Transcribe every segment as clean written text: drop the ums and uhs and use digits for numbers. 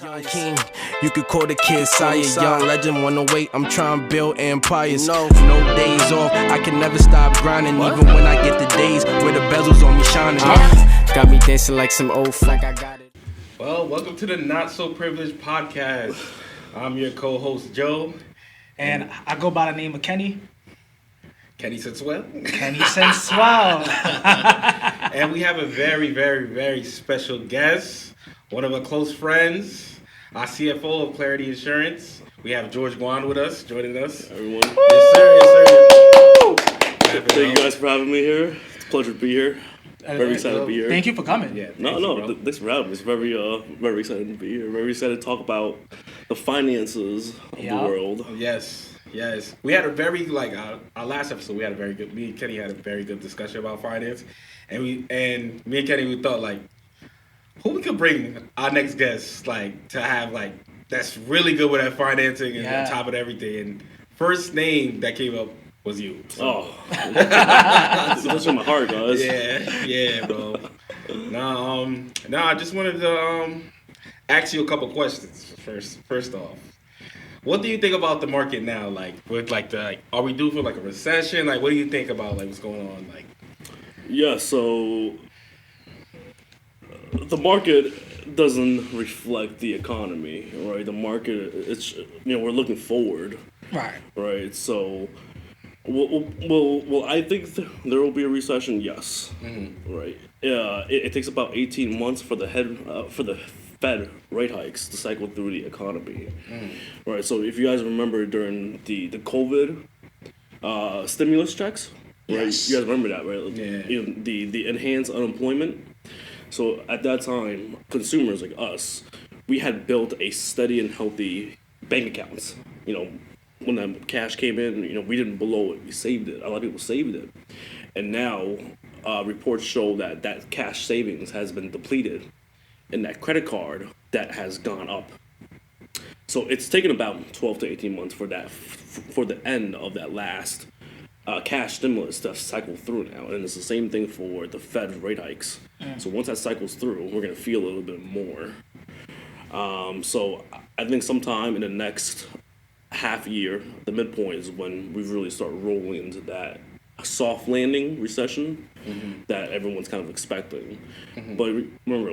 Young king, you could call the kid sire. Young legend, wanna wait, I'm trying to build empires. No days off, I can never stop grinding. Even when I get the days where the bezels on me shining. Got me dancing like some old flag, I got it. Well, welcome to the Not So Privileged podcast. I'm your co-host, Joe. And I go by the name of Kenny. Kenny Sensuel. Kenny Sensuel. And we have a very, very, very special guest. One of our close friends, our CFO of Clarity Insurance. We have George Guan with us, joining us. Everyone. Yes, sir. Yes, sir. Thank you guys for having me here. It's a pleasure to be here. Very excited to be here. Thank you for coming. Yeah. Thanks for having me. It's very excited to be here. Very excited to talk about the finances of the world. Yes. We had a very, our last episode, me and Kenny had a very good discussion about finance. And me and Kenny, we thought, who we could bring our next guest, to have, that's really good with that financing and on top of everything. And first name that came up was you. So. Oh. That's from my heart, guys. Yeah, bro. I just wanted to ask you a couple questions first off. What do you think about the market now? Are we due for a recession? What do you think about what's going on? Yeah, so the market doesn't reflect the economy, right? The market, it's we're looking forward, right? So, well, I think there will be a recession. Yes, right. It takes about 18 months for the Fed rate hikes to cycle through the economy, right? So if you guys remember during the COVID stimulus checks, right? Yes. You guys remember that, right? Yeah. The enhanced unemployment. So at that time, consumers like us, we had built a steady and healthy bank accounts. When the cash came in, we didn't blow it. We saved it. A lot of people saved it. And now reports show that cash savings has been depleted and that credit card debt has gone up. So it's taken about 12 to 18 months for the end of that last cash stimulus to cycle through now, and it's the same thing for the Fed rate hikes. So once that cycles through, we're going to feel a little bit more. So I think sometime in the next half year, the midpoint is when we really start rolling into that soft landing recession that everyone's kind of expecting. But remember,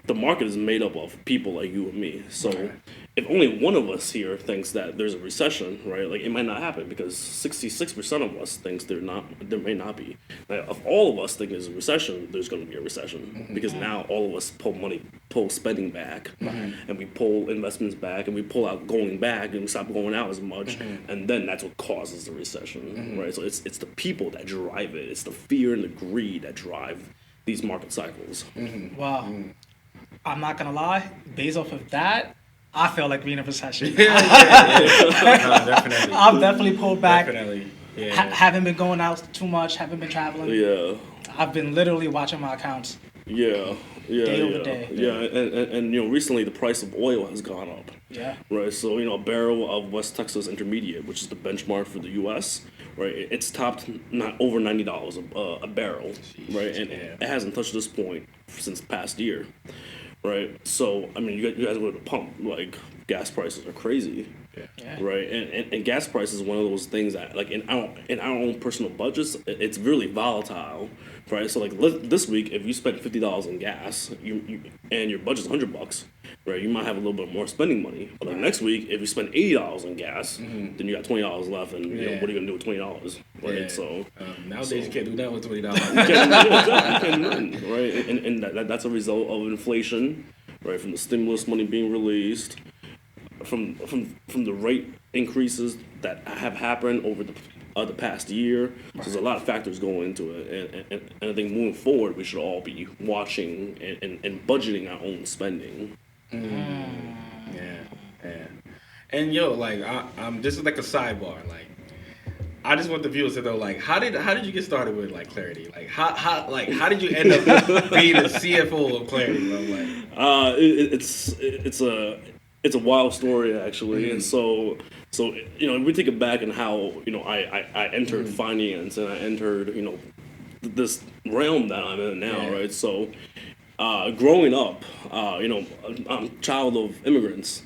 the market is made up of people like you and me. So if only one of us here thinks that there's a recession, right? It might not happen because 66% of us thinks there may not be. If all of us think there's a recession, there's going to be a recession because now all of us pull spending back, and we pull investments back, and we pull out going back, and we stop going out as much, and then that's what causes the recession, right? So it's the people that drive it. It's the fear and the greed that drive these market cycles. Wow. I'm not going to lie. Based off of that, I feel like we're in a recession. No, definitely. I've definitely pulled back. Definitely. Yeah. Haven't been going out too much. Haven't been traveling. Yeah. I've been literally watching my accounts. Day over day. And recently the price of oil has gone up. Yeah. Right, so a barrel of West Texas Intermediate, which is the benchmark for the U.S., right, it's topped not over $90 a barrel, right, and it hasn't touched this point since past year, right. So you guys go to the pump, gas prices are crazy. Yeah. Right, and gas prices is one of those things that in our own personal budgets, it's really volatile, right? So this week, if you spend $50 on gas, and your budget's $100, right? You might have a little bit more spending money. But next week, if you spend $80 on gas, then you got $20 left, and what are you gonna do with $20? Right? Yeah. So nowadays you can't do that with $20. you can't do nothing, right? And that's a result of inflation, right? From the stimulus money being released. From the rate increases that have happened over the past year, so there's a lot of factors going into it, and I think moving forward we should all be watching and budgeting our own spending. Yeah. And this is a sidebar. I just want the viewers to know, how did you get started with Clarity? How did you end up being the CFO of Clarity, bro? It's a wild story, actually. And so we take it back and how I entered finance, and I entered this realm that I'm in now, right? So growing up, I'm a child of immigrants.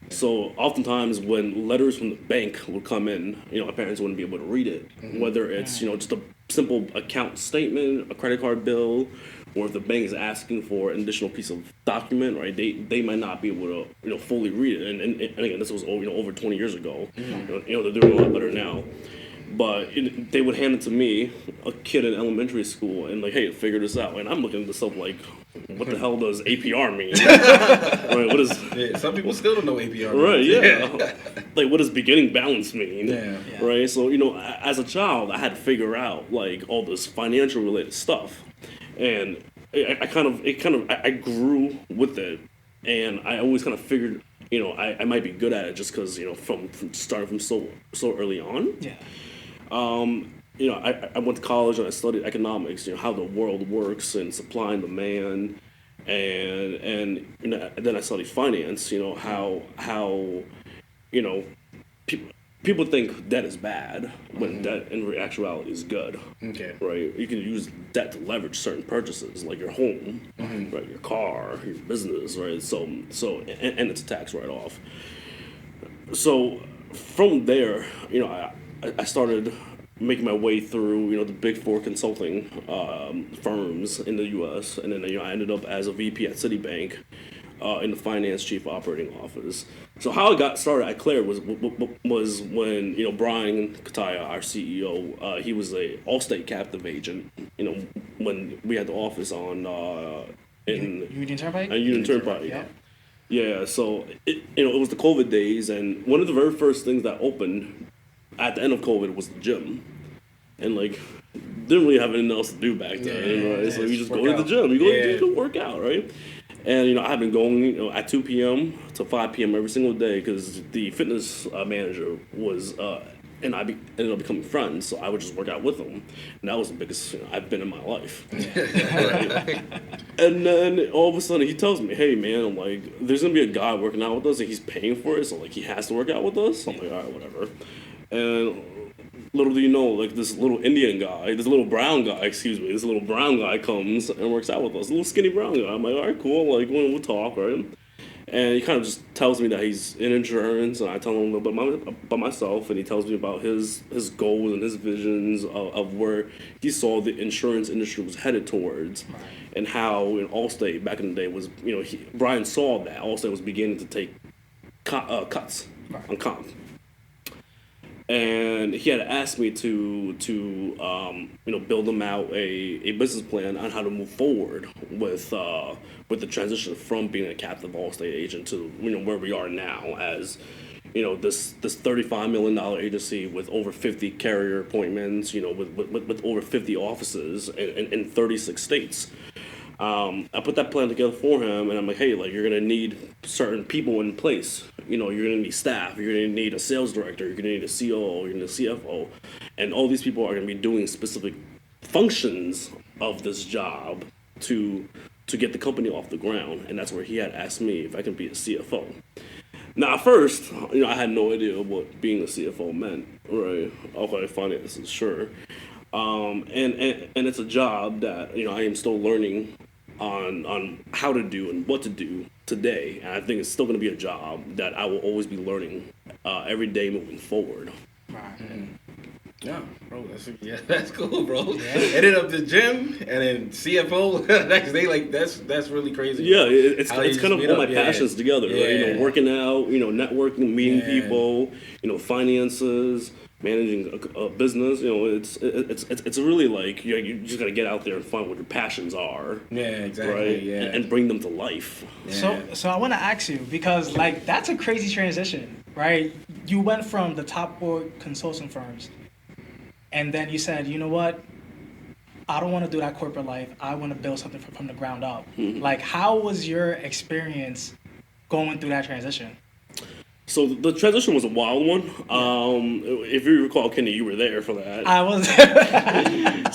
So oftentimes when letters from the bank would come in, my parents wouldn't be able to read it. Whether it's, just a simple account statement, a credit card bill, or if the bank is asking for an additional piece of document, right? They might not be able to, fully read it. And again, this was, over 20 years ago. They're doing a lot better now. But they would hand it to me, a kid in elementary school, and like, hey, figure this out. And I'm looking at this stuff like, what the hell does APR mean? Right? What is? Yeah, some people still don't know APR. Right? Yeah. Like, what does beginning balance mean? Yeah. Right. So as a child, I had to figure out like all this financial related stuff, and I grew with it, and I always kind of figured, I might be good at it just because from starting from so early on. Yeah. I went to college and I studied economics, how the world works and supply and demand, and then I studied finance, how people think debt is bad when debt in actuality is good. Okay. Right? You can use debt to leverage certain purchases like your home, right, your car, your business, right? So and it's a tax write-off. So from there, I started making my way through, the big four consulting firms in the U.S. And then, I ended up as a VP at Citibank in the finance chief operating office. So how I got started at Claire was when, Brian Kataya, our CEO, he was a Allstate captive agent, when we had the office on in Union Turnpike? Union Turnpike. Yeah. Yeah, so it was the COVID days, and one of the very first things that opened at the end of COVID was the gym, and like didn't really have anything else to do back then, right? So you just go to the gym, you go work out, right? And I've been going at 2 p.m. to 5 p.m. every single day because the fitness manager was and ended up becoming friends, so I would just work out with him, and that was the biggest I've been in my life. Right? And then all of a sudden he tells me, "Hey man, like there's gonna be a guy working out with us, and he's paying for it, so like he has to work out with us." I'm like, all right, whatever. And little do you know, like this little little brown guy comes and works out with us, a little skinny brown guy. I'm like, all right, cool, like we'll talk, right? And he kind of just tells me that he's in insurance, and I tell him a little bit about myself, and he tells me about his goals and his visions of where he saw the insurance industry was headed towards, and how Allstate back in the day was, Brian saw that Allstate was beginning to take cuts on comp. And he had asked me to build him out a business plan on how to move forward with the transition from being a captive Allstate agent to where we are now as this $35 million agency with over 50 carrier appointments, with over 50 offices in 36 states. I put that plan together for him, and I'm like, hey, like you're gonna need certain people in place. You're gonna need staff. You're gonna need a sales director. You're gonna need a COO. You're gonna need a CFO, and all these people are gonna be doing specific functions of this job to get the company off the ground. And that's where he had asked me if I could be a CFO. Now, at first, I had no idea what being a CFO meant. Right? Okay, finances, sure. And it's a job that I am still learning on how to do and what to do today, and I think it's still going to be a job that I will always be learning every day moving forward. Right. Mm-hmm. Yeah, bro, that's cool, bro. Yeah. Ended up the gym and then CFO next day, like that's really crazy. Yeah, it's kind of all my passions together, right? Working out, networking, meeting people, finances, managing a business. It's really like you just gotta get out there and find what your passions are. Yeah, exactly. Right, yeah, and bring them to life. Yeah. So I want to ask you, because like that's a crazy transition, right? You went from the top 4 consulting firms, and then you said, you know what? I don't want to do that corporate life. I want to build something from the ground up. Mm-hmm. Like, how was your experience going through that transition? So the transition was a wild one. If you recall, Kenny, you were there for that. I was.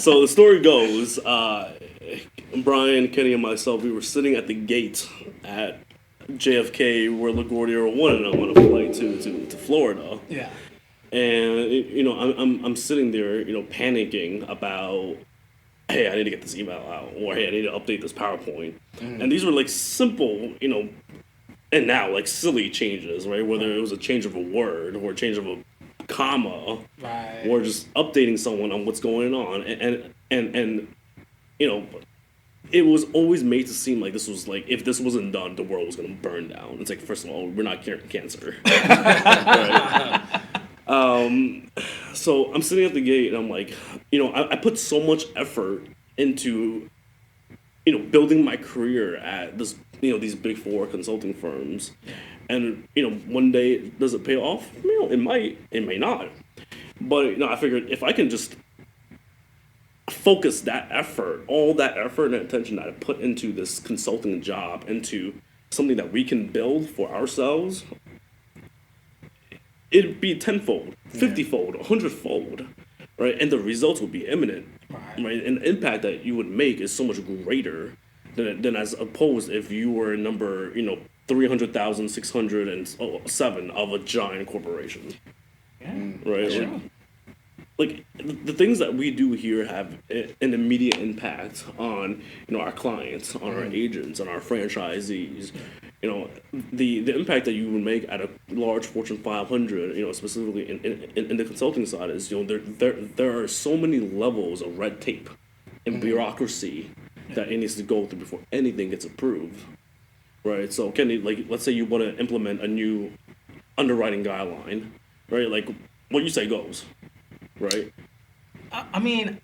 So the story goes, Brian, Kenny, and myself, we were sitting at the gate at JFK where LaGuardia wanted them on a flight to Florida. Yeah. And I'm sitting there, panicking about hey, I need to get this email out, or hey, I need to update this PowerPoint. And these were like simple, and now like silly changes, right? Whether it was a change of a word or a change of a comma, Right. or just updating someone on what's going on, and it was always made to seem like this was like if this wasn't done, the world was gonna burn down. It's like, first of all, we're not curing cancer. Right? So I'm sitting at the gate and I'm like, I put so much effort into, building my career at this, these big four consulting firms, and one day does it pay off? It might, it may not, but I figured if I can just focus that effort, all that effort and attention that I put into this consulting job, into something that we can build for ourselves, it'd be tenfold, 50-fold, 100-fold, right? And the results would be imminent, right? And the impact that you would make is so much greater than as opposed if you were number, 300,607 of a giant corporation, right? Sure. Like the things that we do here have an immediate impact on our clients, on our agents, on our franchisees. The impact that you would make at a large Fortune 500, specifically in the consulting side, is there are so many levels of red tape and bureaucracy that it needs to go through before anything gets approved, right? So Kenny, like, let's say you want to implement a new underwriting guideline, right? Like, what you say goes. Right. I mean,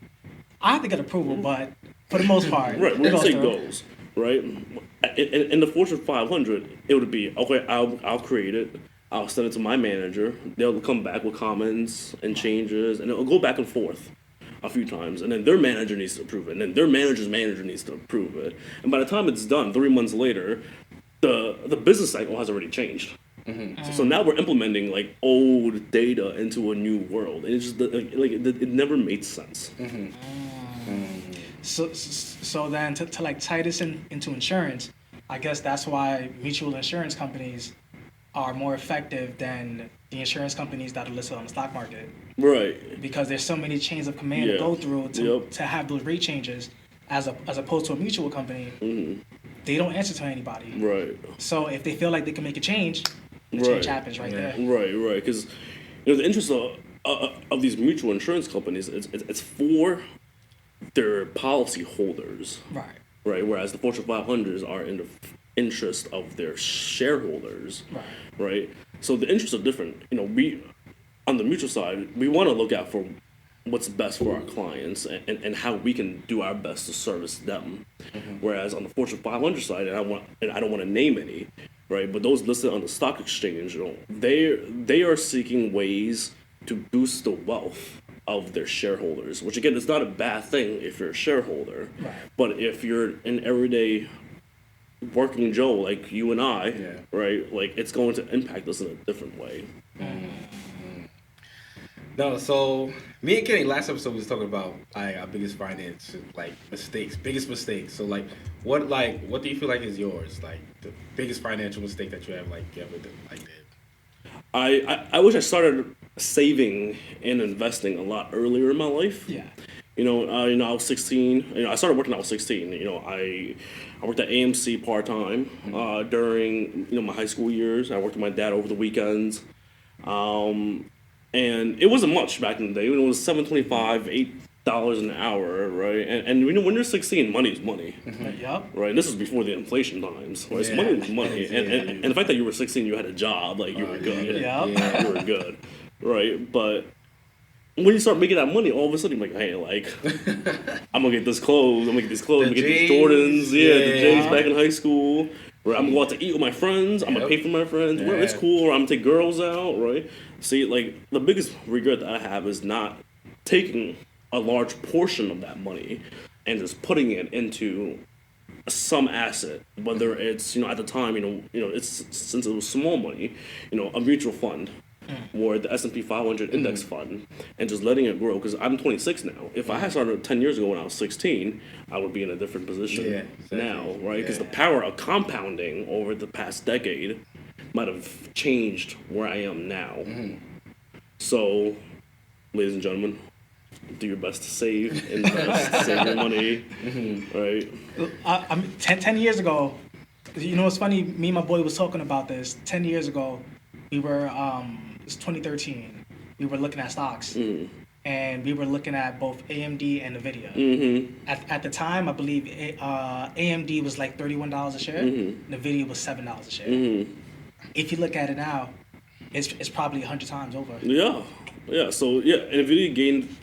I have to get approval, but for the most part, right. it When you say through. goes, right? In the Fortune 500, it would be okay. I'll create it. I'll send it to my manager. They'll come back with comments and changes, and it'll go back and forth a few times, and then their manager needs to approve it, and then their manager's manager needs to approve it, and by the time it's done, 3 months later, the business cycle has already changed. So now we're implementing like old data into a new world, and it's just it never made sense. So then to like tie this into insurance, I guess that's why mutual insurance companies are more effective than the insurance companies that are listed on the stock market. Right. Because there's so many chains of command to go through to have those rate changes, as opposed to a mutual company. They don't answer to anybody. Right. So if they feel like they can make a change, the change happens right there. Right. Because the interest of these mutual insurance companies, it's for their policy holders. Right. Right. Whereas the Fortune 500s are in the interest of their shareholders. Right. So the interests are different. We on the mutual side, we want to look out for what's best for our clients and how we can do our best to service them. Whereas on the Fortune 500 side, and I don't want to name any, right? But those listed on the stock exchange, they are seeking ways to boost the wealth of their shareholders. Which again, is not a bad thing if you're a shareholder, but if you're an everyday working Joe like you and I, right? Like it's going to impact us in a different way. No, so me and Kenny last episode was talking about our biggest finance biggest mistakes. So what do you feel like is yours? Like the biggest financial mistake that you have ever did? I wish I started saving and investing a lot earlier in my life. Yeah. I was 16. I started working when I was 16. I worked at AMC part time during my high school years. I worked with my dad over the weekends. And it wasn't much back in the day. It was $7.25, $8 an hour, right? And when you're 16, money is money. Yep. Right? And this was before the inflation times. Right? So money was money. And the fact that you were 16, you had a job, you were good. You were good. Right? But when you start making that money, all of a sudden you're like, hey, I'm gonna get this clothes, I'm gonna get these clothes, I'm gonna get these Jordans, the J's back in high school. Right, I'm gonna go out to eat with my friends. I'm gonna pay for my friends. Well, it's cool. Or I'm gonna take girls out. Right. See, the biggest regret that I have is not taking a large portion of that money and just putting it into some asset. Whether it's at the time it's since it was small money, a mutual fund. Or the S&P 500 index fund, and just letting it grow. Because I'm 26 now. If I had started 10 years ago when I was 16, I would be in a different position now, right? Because the power of compounding over the past decade might have changed where I am now. So, ladies and gentlemen, do your best to save, invest, save your money, right? I mean, 10 years ago, you know what's funny? Me and my boy was talking about this. 10 years ago, we were, it's 2013, we were looking at stocks. And we were looking at both AMD and NVIDIA. At the time, I believe AMD was like $31 a share. NVIDIA was $7 a share. If you look at it now, it's probably 100 times over. Yeah. So NVIDIA gained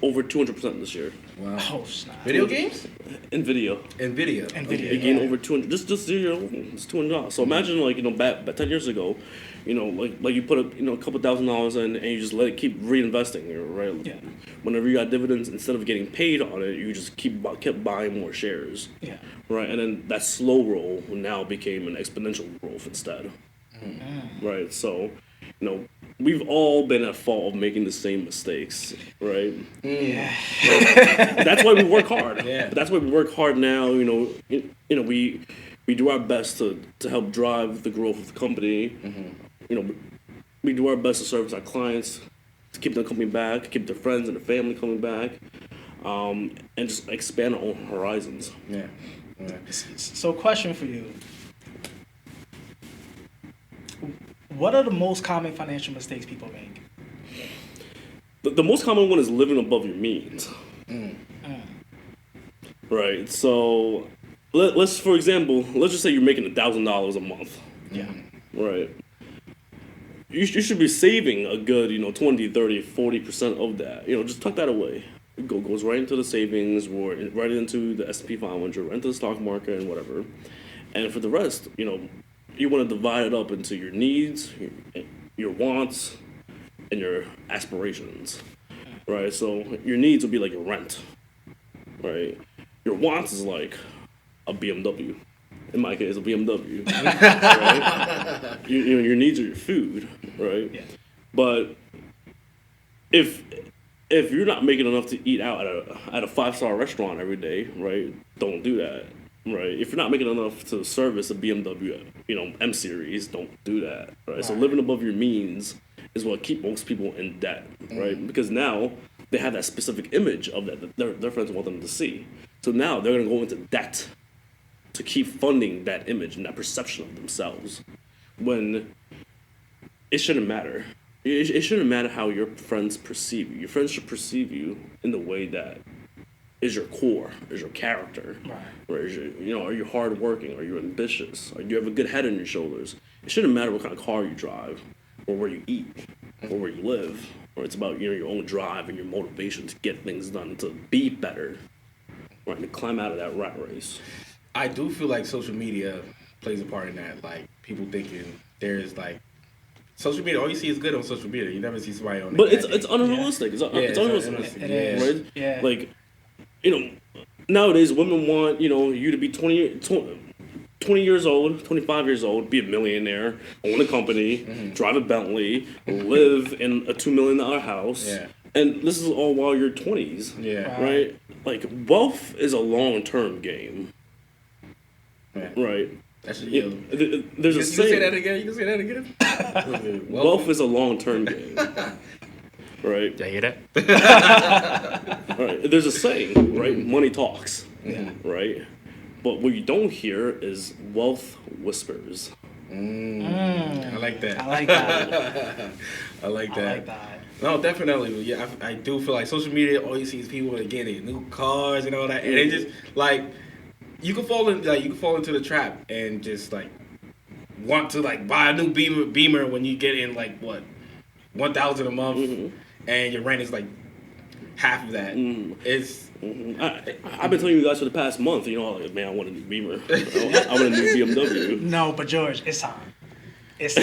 over 200% this year. Wow. Oh, snap. Video games? NVIDIA. NVIDIA. It gained over 200. Just it's $200. So imagine back 10 years ago, like you put a couple $1,000s in and you just let it keep reinvesting, right? Yeah. Whenever you got dividends, instead of getting paid on it, you just kept buying more shares. Yeah. Right, and then that slow roll now became an exponential growth instead. Right, so we've all been at fault of making the same mistakes, right? Yeah. That's why we work hard. Yeah. That's why we work hard now. We do our best to help drive the growth of the company. We do our best to service our clients, to keep them coming back, keep their friends and their family coming back, and just expand our own horizons. Yeah. So, question for you. What are the most common financial mistakes people make? The most common one is living above your means. Right. So, let's for example, let's just say you're making $1,000 a month. Yeah. Right. You should be saving a good 20, 30, 40% of that. Just tuck that away. It goes right into the savings, or right into the S&P 500, right into the stock market, and whatever. And for the rest, you want to divide it up into your needs, your wants, and your aspirations, right? So your needs will be like your rent, right? Your wants is like a BMW. In my case, a BMW. Right? Your needs are your food, right? Yeah. But if you're not making enough to eat out at a 5-star restaurant every day, right? Don't do that. Right. If you're not making enough to service a BMW, M series, don't do that. Right. So living above your means is what keep most people in debt. Right. Because now they have that specific image of that their friends want them to see. So now they're going to go into debt to keep funding that image and that perception of themselves, when it shouldn't matter. It shouldn't matter how your friends perceive you. Your friends should perceive you in the way that is your core, is your character. Right. Or is are you hardworking? Are you ambitious? Or do you have a good head on your shoulders? It shouldn't matter what kind of car you drive, or where you eat, or where you live. Or it's about your own drive and your motivation to get things done, to be better, right? To climb out of that rat race. I do feel like social media plays a part in that. Like, people thinking there's like social media. All you see is good on social media. You never see somebody on. But it's unrealistic. It's unrealistic, It is. right? Yeah. Like, nowadays women want you to be 20 years old, 25 years old, be a millionaire, own a company, drive a Bentley, live in a $2 million house. Yeah. And this is all while you're 20s. Yeah. Right? Like, wealth is a long-term game. Yeah. Right? That's There's a you can say saying. that again. You can say that again. Wealth is a long-term game. Right? Did I hear that? Right. There's a saying, right? Money talks. Yeah. Right? But what you don't hear is wealth whispers. I like that. I like that. I like that. I like that. No, definitely. Yeah, I do feel like social media. All you see is people that getting new cars and all that, and they just like you can fall into the trap and just like want to like buy a new Beamer when you get in like what $1,000 a month, and your rent is like half of that. It's I've been telling you guys for the past month, like, man, I want a new Beamer. I want a new BMW. No, but George, it's time. It's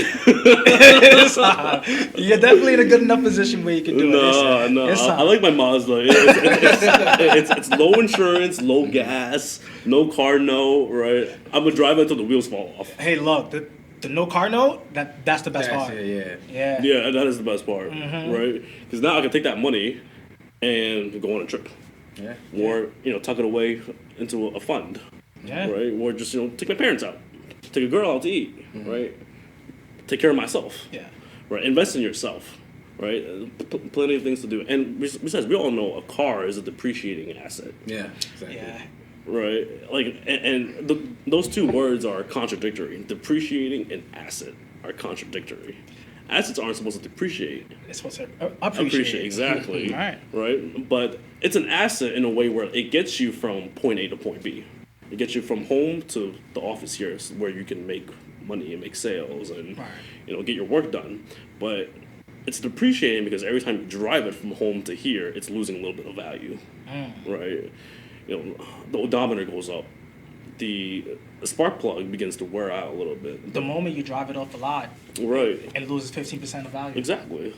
time. You're definitely in a good enough position where you can do it. No. It's I like my Mazda. It's low insurance, low gas, no car note, right? I'm going to drive it until the wheels fall off. Hey, look, the no car note, that's the best part. Yeah. Yeah, that is the best part, right? Because now I can take that money and go on a trip. Yeah. Or, tuck it away into a fund. Yeah. Right? Or just, take my parents out. Take a girl out to eat, right? Take care of myself. Yeah. Right? Invest in yourself. right? Plenty of things to do. And besides, we all know a car is a depreciating asset, Yeah, exactly. Yeah. right? Like, those two words are contradictory. Depreciating and asset are contradictory. Assets aren't supposed to depreciate. It's supposed to appreciate. Exactly. All right. Right? But it's an asset in a way where it gets you from point A to point B. It gets you from home to the office here, where you can make money and make sales and Right. get your work done. But it's depreciating because every time you drive it from home to here, it's losing a little bit of value. Right? The odometer goes up. The spark plug begins to wear out a little bit. The moment you drive it off the lot, Right. it loses 15% of value. Exactly.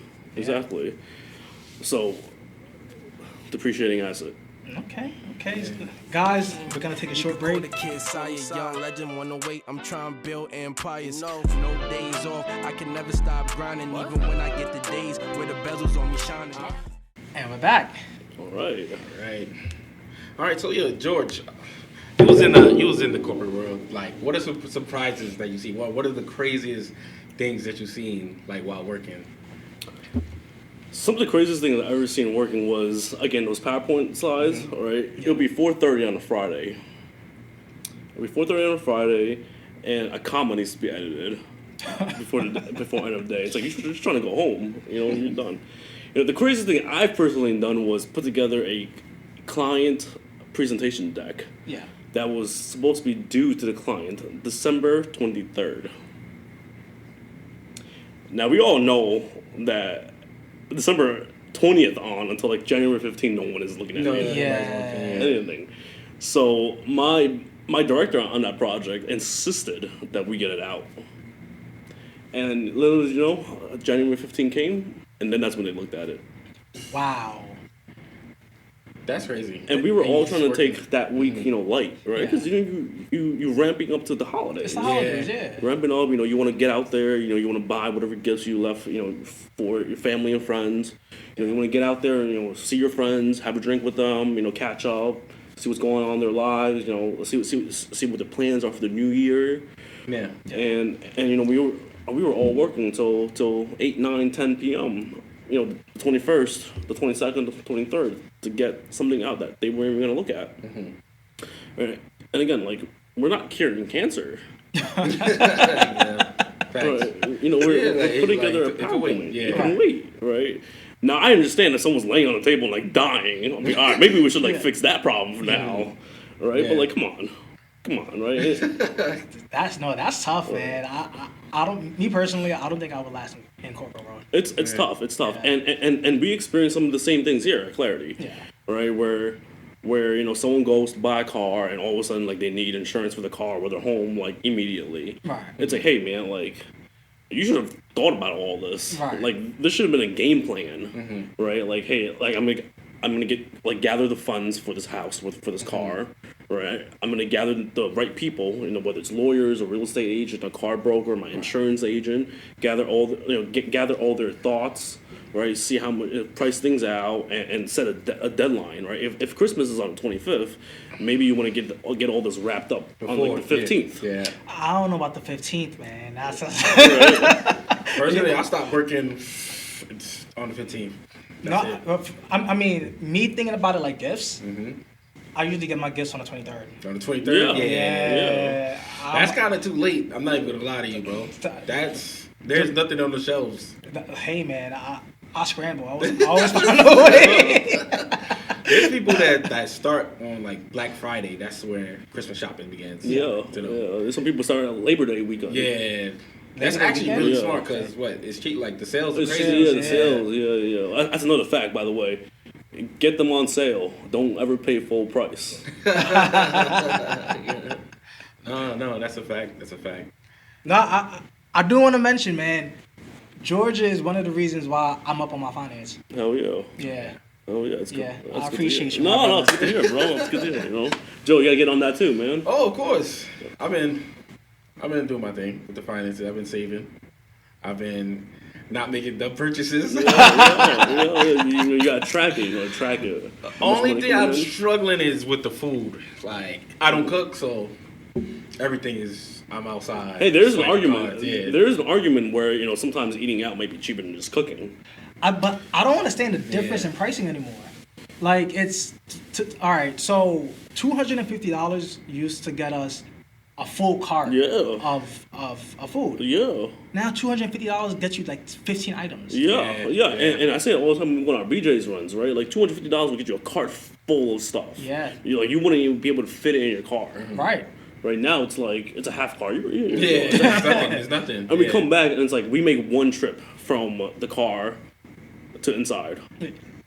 So, depreciating asset. Okay. Guys, we're going to take a short break. The kid, sire, young legend, wanna wait. I'm trying to build empires. No days off. I can never stop grinding, even when I get the days where the bezels on me shining. And we're back. All right. All right. So yeah, George, you was in the corporate world. Like, what are some surprises that you see? What are the craziest things that you've seen, like, while working? Some of the craziest things I've ever seen working was, again, those PowerPoint slides, all right? It'll be 4:30 on a Friday. It'll be 4:30 on a Friday, and a comma needs to be edited before end of the day. It's like, you're just trying to go home, you're done. The craziest thing I've personally done was put together a client presentation deck. Yeah. That was supposed to be due to the client December 23rd. Now, we all know that December 20th on until like January 15th, no one is looking at anything. So my director on that project insisted that we get it out. And little as you know, January 15th came, and then that's when they looked at it. Wow. That's crazy. And we were all just trying to working. take that week, light, right? Because you ramping up to the holidays. It's the holidays, yeah. Ramping up, you want to get out there, you want to buy whatever gifts you left, for your family and friends. You want to get out there and see your friends, have a drink with them, catch up, see what's going on in their lives, see what the plans are for the new year. Yeah. And we were all working until 8, 9, 10 p.m. The 21st, the 22nd, the 23rd, to get something out that they weren't even going to look at. Right? And again, like, we're not curing cancer. Yeah. Facts. Right? We're putting together a PowerPoint. You can wait, right? Now, I understand that someone's laying on the table and, like, dying. I mean, all right, maybe we should, like, fix that problem for now. Right? Yeah. But, like, come on, right? That's tough, man. I don't. Me personally, I don't think I would last in corporate world. It's tough. It's tough, and we experience some of the same things here at Clarity. Yeah. Right, where someone goes to buy a car and all of a sudden, like, they need insurance for the car or they're home, like, immediately. Right. It's like, hey man, like, you should have thought about all this. Right. Like, this should have been a game plan. Right. Like, hey, like, I'm gonna get, like, gather the funds for this house, for this car. Right, I'm gonna gather the right people, whether it's lawyers or real estate agent, a car broker, my insurance agent. Gather all gather all their thoughts, right? See how much, price things out, and set a deadline, right? If Christmas is on the 25th, maybe you want to get all this wrapped up on like the 15th. Yeah. I don't know about the 15th, man. That's Personally, I stopped working on the 15th. I mean, me thinking about it like gifts. I usually get my gifts on the 23rd. On the 23rd? Yeah. That's kind of too late. I'm not even going to lie to you, bro. There's nothing on the shelves. Hey, man, I scramble. I always find a way. There's people that start on, like, Black Friday. That's where Christmas shopping begins. Yeah. There's some people start on Labor Day weekend. Yeah. That's actually really smart because, it's cheap. Like, the sales are It's crazy. cheap, the sales. Yeah. That's another fact, by the way. Get them on sale. Don't ever pay full price. No, that's a fact. That's a fact. No, I do want to mention, man, Georgia is one of the reasons why I'm up on my finance. Hell yeah. Yeah. Oh yeah, it's good. Yeah, That's I good appreciate to you, hear. my No, brother. it's good to hear, bro. It's good to hear. Joe, you gotta get on that too, man. Oh, of course. I've been doing my thing with the finances. I've been saving. I've been not making dumb purchases. You gotta track it. You gotta track it. Only thing I'm struggling is with the food. Like, I don't cook, so everything is I'm outside. Hey, there's an Swiping argument. cards, yeah. There's an argument where sometimes eating out might be cheaper than just cooking. But I don't understand the difference in pricing anymore. Like it's all right. So $250 used to get us a full cart of food. Yeah. Now $250 gets you like 15 items. Yeah. And I say it all the time when our BJ's runs, right? Like $250 will get you a cart full of stuff. Yeah. You wouldn't even be able to fit it in your car. Right. Right now, it's like, it's a half car. It's nothing. And we come back, and it's like, we make one trip from the car to inside.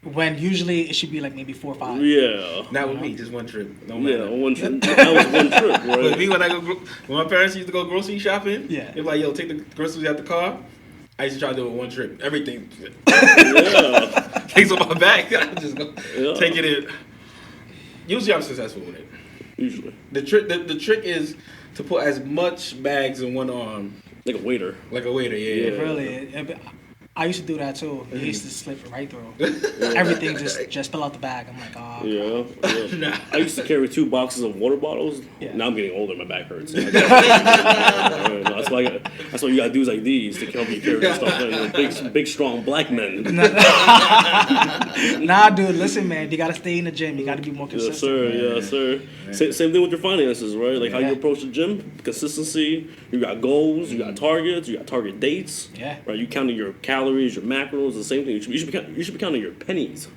When usually it should be like maybe 4 or 5. Yeah. Not with me, just one trip. Don't matter. Yeah, one trip. That was one trip, right? With me, when my parents used to go grocery shopping, Yeah. they're like, yo, take the groceries out the car. I used to try to do it one trip. Everything. Yeah. Things on my back. I just go take it in. Usually I'm successful with it. Usually. The trick is to put as much bags in one arm. Like a waiter. Like a waiter, yeah. Really. I used to do that too. You used to slip it right through. Everything just fell out the bag. I'm like, oh. Yeah. Nah. I used to carry 2 boxes of water bottles. Yeah. Now I'm getting older. My back hurts. That's why you got dudes like these to help you carry stuff. Big, strong black men. Nah, dude. Listen, man. You gotta stay in the gym. You gotta be more consistent. Yes, sir. Same thing with your finances, right? Like how you approach the gym, consistency. You got goals. You got targets. You got target dates. Yeah. Right. You counting your calories, your macros. The same thing. You should be counting your pennies.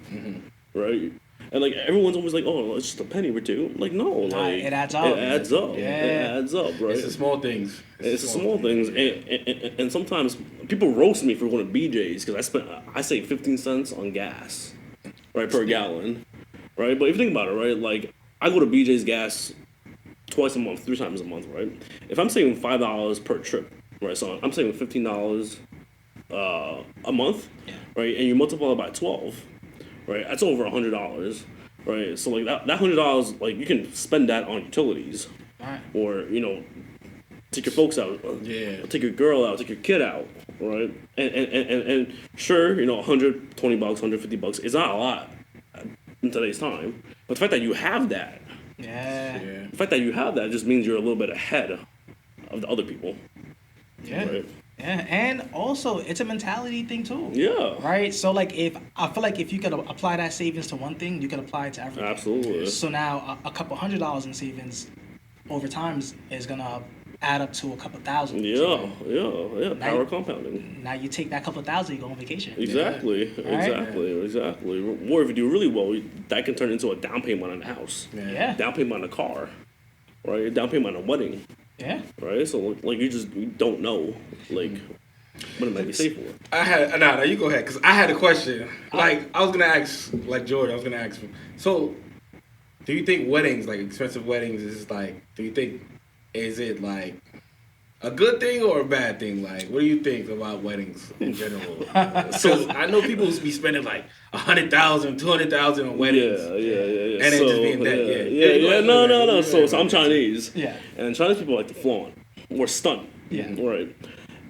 Right. And like everyone's always like, oh, it's just a penny or two. Like no, like it adds up. It adds up. Yeah. It adds up, right? It's the small things. It's the small things, and sometimes people roast me for going to BJ's because I save 15 cents on gas, right, per gallon, right. But if you think about it, right, like I go to BJ's gas twice a month, 3 times a month, right. If I'm saving $5 per trip, right, so I'm saving $15 a month, right, and you multiply it by 12. Right, that's over $100, right? So like that $100, like you can spend that on utilities, Right. or take your folks out, take your girl out, take your kid out, right? And sure, $120, $150 is not a lot in today's time, but the fact that you have that, Yeah. the fact that you have that just means you're a little bit ahead of the other people, Yeah. right? Yeah, and also it's a mentality thing too. Yeah, Right. So like I feel like if you could apply that savings to one thing, you could apply it to everything. absolutely. So now a couple $100 in savings over time is gonna add up to a couple thousand. Yeah. Now Power you- compounding. Now you take that couple thousand, you go on vacation. Exactly. Or if you do really well, that can turn into a down payment on a house, Yeah. down payment on a car, right? Down payment on a wedding, Yeah. right? So like you don't know like what it might be safe for. No, you go ahead, because I had a question. Like, I was going to ask, like George, so do you think weddings, like expensive weddings, is it like a good thing or a bad thing? Like, what do you think about weddings in general? So I know people be spending like $100,000, $200,000 on weddings. Yeah. And it just being that, No. So I'm Chinese. Yeah. And Chinese people like to flaunt or stunt. Yeah. Right.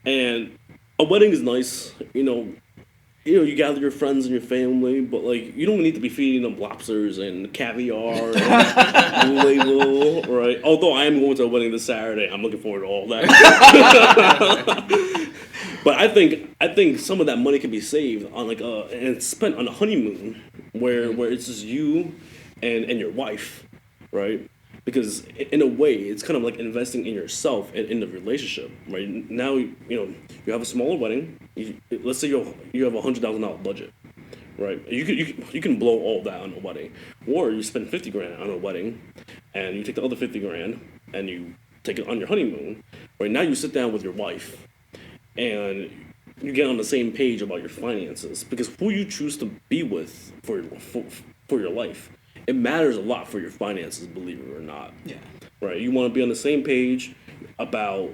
And a wedding is nice, you gather your friends and your family, but like you don't need to be feeding them lobsters and caviar and label, right? Although I am going to a wedding this Saturday, I'm looking forward to all that. But I think some of that money can be saved on and spent on a honeymoon where it's just you and your wife, right? Because in a way, it's kind of like investing in yourself and in the relationship, right? Now, you have a smaller wedding. Let's say you have a $100,000 budget, right? You can blow all that on a wedding, or you spend $50,000 on a wedding, and you take the other $50,000 and you take it on your honeymoon. Right now, you sit down with your wife, and you get on the same page about your finances, because who you choose to be with for your life. It matters a lot for your finances, believe it or not. Yeah. Right? You want to be on the same page about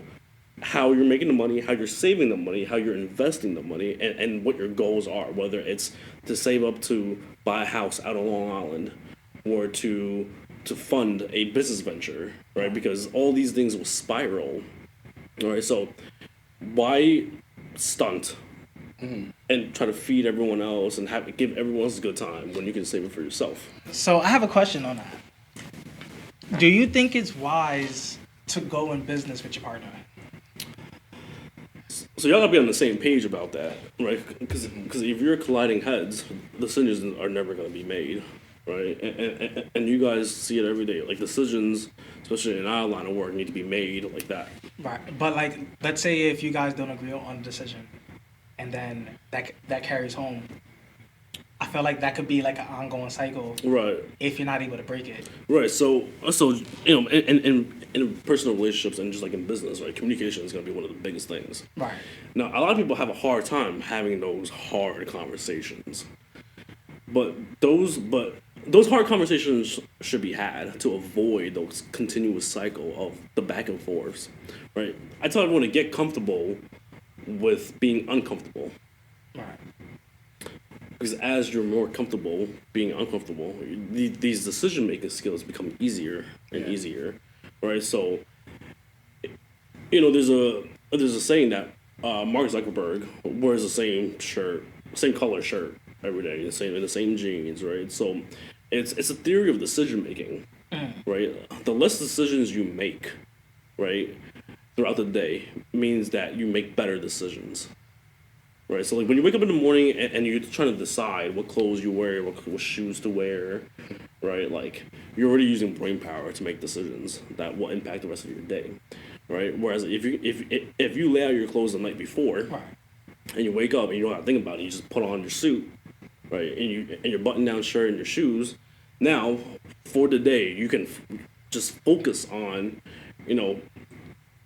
how you're making the money, how you're saving the money, how you're investing the money, and what your goals are, whether it's to save up to buy a house out on Long Island or to fund a business venture, right? Because all these things will spiral. All right, so why stunt and try to feed everyone else and give everyone else a good time when you can save it for yourself? So I have a question on that. Do you think it's wise to go in business with your partner? So y'all gotta be on the same page about that, right? Because if you're colliding heads, decisions are never gonna be made, right? And you guys see it every day. Like decisions, especially in our line of work, need to be made like that. Right. But like, let's say if you guys don't agree on a decision, and then that carries home, I feel like that could be like an ongoing cycle. Right. If you're not able to break it. Right. So you know, in personal relationships and just like in business, right, communication is gonna be one of the biggest things. Right. Now, a lot of people have a hard time having those hard conversations, but those hard conversations should be had to avoid those continuous cycle of the back and forths, right? I tell everyone to get comfortable with being uncomfortable, Right. because as you're more comfortable being uncomfortable, these decision making skills become easier and easier, right? So, you know, there's a saying that Mark Zuckerberg wears the same color shirt every day, in the same jeans, right? So, it's a theory of decision making, right? The less decisions you make, right, throughout the day means that you make better decisions. Right, so like when you wake up in the morning and you're trying to decide what clothes you wear, what shoes to wear, right? Like you're already using brain power to make decisions that will impact the rest of your day, right? Whereas if you lay out your clothes the night before, Right. and you wake up and you don't have to think about it, you just put on your suit, right? And your button-down shirt and your shoes. Now, for the day, you can just focus on, you know,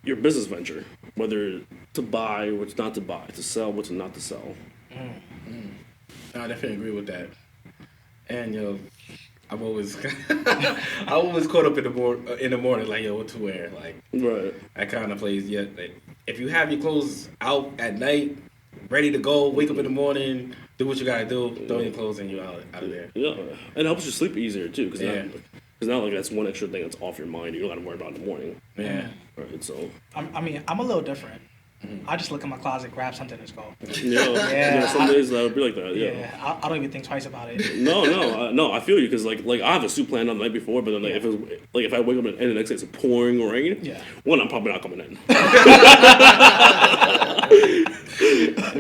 your business venture, whether to buy, what's not to buy, to sell, what's not to sell. I definitely agree with that. And I'm always I always caught up in the morning like what to wear, like Right. that kind of plays. Yeah, like, if you have your clothes out at night, ready to go, wake up in the morning, do what you gotta do, throw your clothes and you're out of there. Yeah, and it helps you sleep easier too, because Yeah. now like that's one extra thing that's off your mind. You don't got to worry about in the morning. Yeah. Right. So. I'm a little different. I just look in my closet, grab something, and go. Yeah. Some days that would be like that. Yeah. Yeah, I don't even think twice about it. No. I feel you because like I have a suit planned on the night before, but then like if I wake up and the next day it's pouring rain, one, I'm probably not coming in.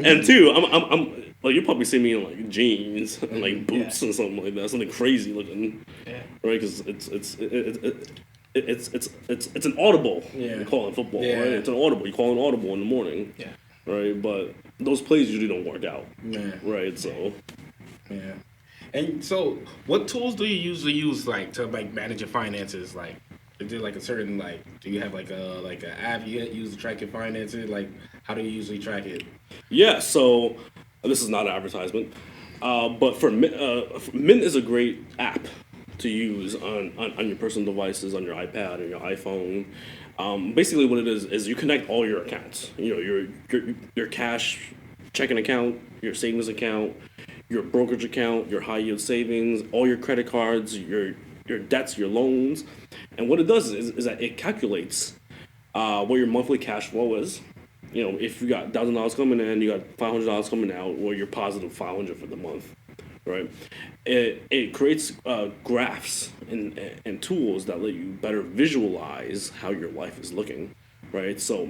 And two, I'm like, you'll probably see me in like jeans and like boots and something like that, something crazy looking, right? Because it's an audible. You call it football, right? It's an audible. You call an audible in the morning, right? But those plays usually don't work out, right? So, And so, what tools do you usually use like to like manage your finances? Like, is there like a certain like, do you have like an app you use to track your finances? Like, how do you usually track it? Yeah. So, this is not an advertisement, but for Mint is a great app to use on your personal devices, on your iPad or your iPhone. Basically, what it is you connect all your accounts. You know, your cash checking account, your savings account, your brokerage account, your high yield savings, all your credit cards, your debts, your loans, and what it does is that it calculates what your monthly cash flow is. You know, if you got $1,000 coming in, you got $500 coming out, or you're positive $500 for the month, right? It creates graphs and tools that let you better visualize how your life is looking, right? So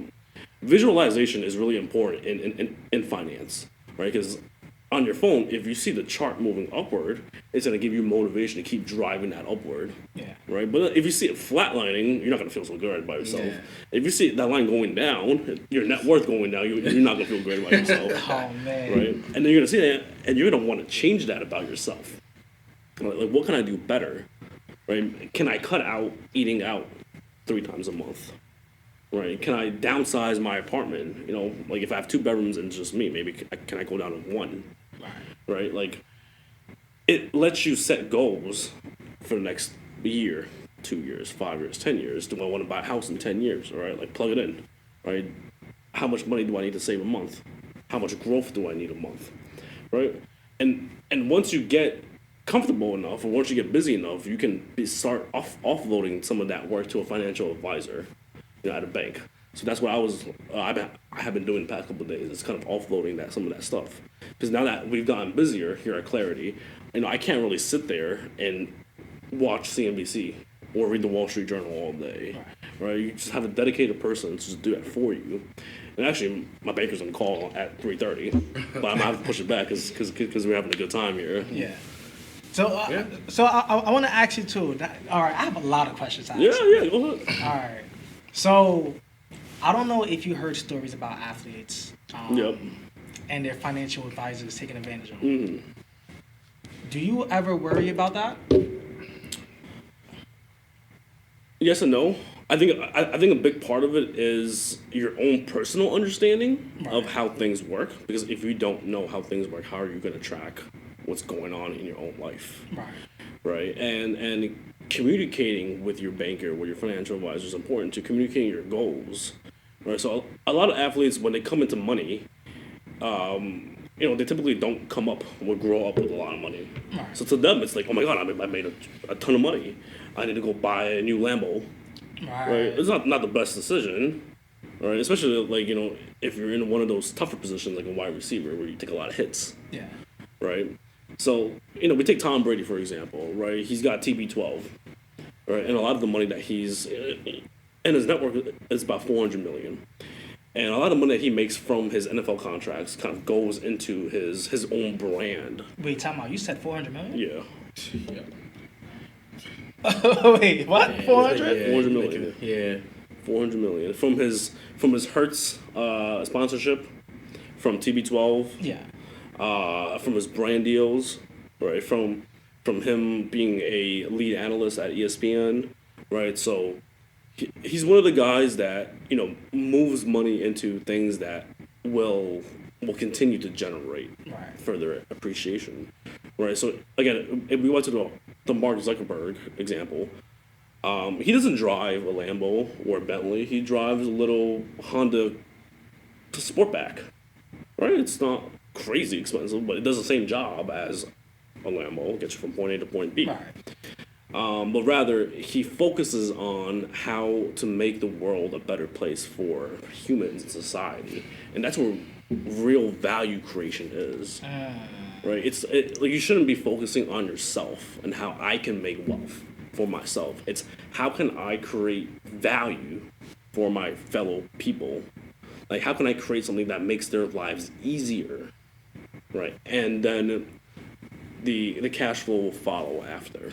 visualization is really important in finance, right? Because on your phone, if you see the chart moving upward, it's going to give you motivation to keep driving that upward, right? But if you see it flatlining, you're not going to feel so good about yourself. If you see that line going down, your net worth going down, you're not going to feel great about yourself. Oh, man. Right? And then you're going to see that, and you're going to want to change that about yourself. Like, what can I do better? Right? Can I cut out eating out 3 times a month? Right? Can I downsize my apartment? You know, like if I have 2 bedrooms and just me, maybe can I go down to 1? Right? Like, it lets you set goals for the next year, 2 years, 5 years, 10 years. Do I want to buy a house in 10 years? Right? Like, plug it in. Right? How much money do I need to save a month? How much growth do I need a month? Right? And once you get comfortable enough, or once you get busy enough, you can start offloading some of that work to a financial advisor, you know, at a bank. So that's what I have been doing the past couple of days. It's kind of offloading some of that stuff. Because now that we've gotten busier here at Clarity, you know, I can't really sit there and watch CNBC or read the Wall Street Journal all day, right? You just have a dedicated person to just do that for you. And actually, my banker's on call at 3:30, but I'm gonna have to push it back because we're having a good time here. Yeah. So, I want to ask you too. All right, I have a lot of questions to ask. Yeah, go ahead. All right. So, I don't know if you heard stories about athletes Yep. and their financial advisors taking advantage of them. Mm-hmm. Do you ever worry about that? Yes and no. I think a big part of it is your own personal understanding of how things work. Because if you don't know how things work, how are you going to track what's going on in your own life? Right. And communicating with your banker, with your financial advisor is important to communicating your goals. Right. So a lot of athletes, when they come into money, they typically don't come up or grow up with a lot of money. Right. So to them, it's like, oh my God, I made a ton of money. I need to go buy a new Lambo. Right. It's not the best decision, right? Especially if you're in one of those tougher positions like a wide receiver where you take a lot of hits. Yeah. Right. So we take Tom Brady for example, right? He's got TB12, right? And a lot of the money that he's in his network is about $400 million, and a lot of money that he makes from his NFL contracts kind of goes into his own brand. Wait, time out. You said $400 million? Yeah. Wait, what? Yeah, 400? yeah, 400 million. Yeah. 400 million from his Hertz sponsorship, from TB12. Yeah. From his brand deals, right? From him being a lead analyst at ESPN, right? So he's one of the guys that moves money into things that will continue to generate further appreciation, right? So again, if we went to the Mark Zuckerberg example, he doesn't drive a Lambo or a Bentley. He drives a little Honda Sportback, right? It's not crazy expensive, but it does the same job as a Lambo. It gets you from point A to point B. But rather, he focuses on how to make the world a better place for humans and society, and that's where real value creation is. Right? Like you shouldn't be focusing on yourself and how I can make wealth for myself. It's how can I create value for my fellow people? Like how can I create something that makes their lives easier? Right? And then the cash flow will follow after.